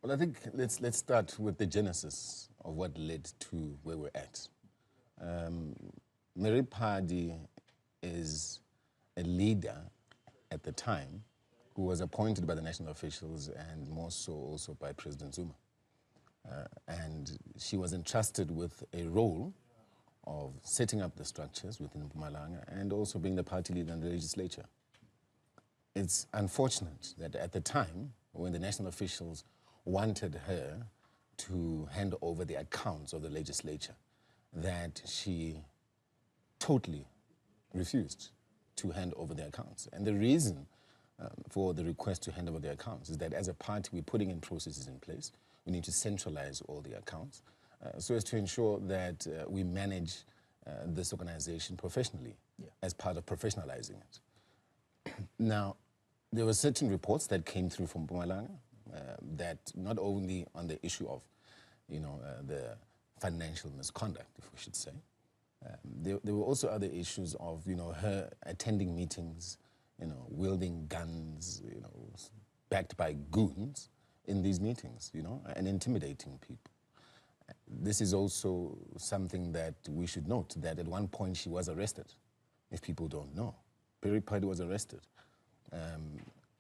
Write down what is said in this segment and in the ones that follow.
Well, I think let's start with the genesis of what led to where we're at. Mary Phadi is a leader at the time who was appointed by the national officials and more so also by President Zuma. And she was entrusted with a role of setting up the structures within Mpumalanga and also being the party leader in the legislature. It's unfortunate that at the time, when the national officials wanted her to hand over the accounts of the legislature, that she totally refused to hand over the accounts. And the reason for the request to hand over the accounts is that as a party, we're putting in processes in place. We need to centralize all the accounts so as to ensure that we manage this organization professionally as part of professionalizing it. Now, there were certain reports that came through from Mpumalanga that not only on the issue of, the financial misconduct, if we should say, there were also other issues of, her attending meetings, wielding guns, backed by goons in these meetings, and intimidating people. This is also something that we should note, that at one point she was arrested, if people don't know. Mary Phadi was arrested.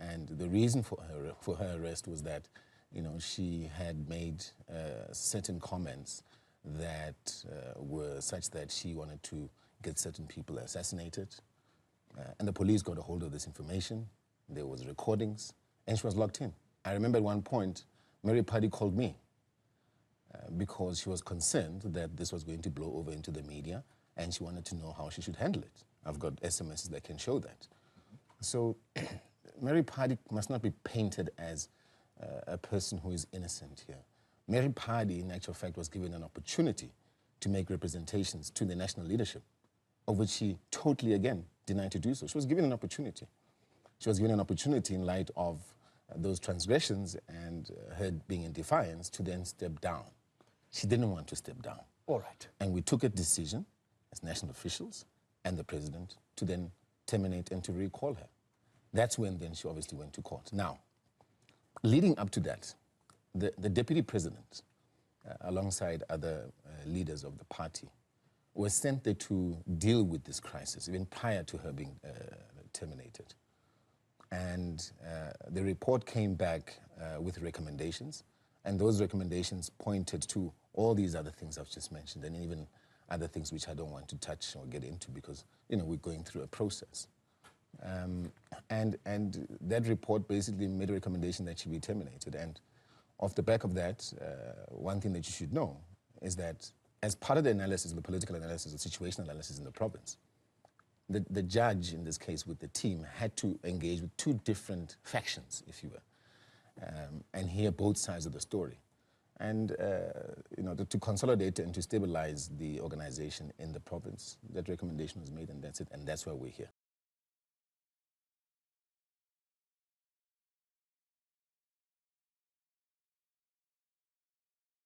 And the reason for her arrest was that, she had made certain comments that were such that she wanted to get certain people assassinated. And the police got a hold of this information. There was recordings, and she was locked in. I remember at one point, Mary Phadi called me because she was concerned that this was going to blow over into the media, and she wanted to know how she should handle it. I've got SMSs that can show that. So Mary Phadi must not be painted as a person who is innocent here. Mary Phadi, in actual fact, was given an opportunity to make representations to the national leadership, of which she totally, again, denied to do so. She was given an opportunity. She was given an opportunity in light of those transgressions and her being in defiance to then step down. She didn't want to step down. All right. And we took a decision as national officials and the president to then terminate and to recall her. That's when then she obviously went to court. Now, leading up to that, the deputy president, alongside other leaders of the party, was sent there to deal with this crisis, even prior to her being terminated. And the report came back with recommendations, and those recommendations pointed to all these other things I've just mentioned, and even other things which I don't want to touch or get into because, we're going through a process. And that report basically made a recommendation that she be terminated. And off the back of that, one thing that you should know is that as part of the analysis, the political analysis, the situational analysis in the province, the judge, in this case with the team, had to engage with two different factions, if you will, and hear both sides of the story. And to consolidate and to stabilize the organization in the province, that recommendation was made, and that's it, and that's why we're here.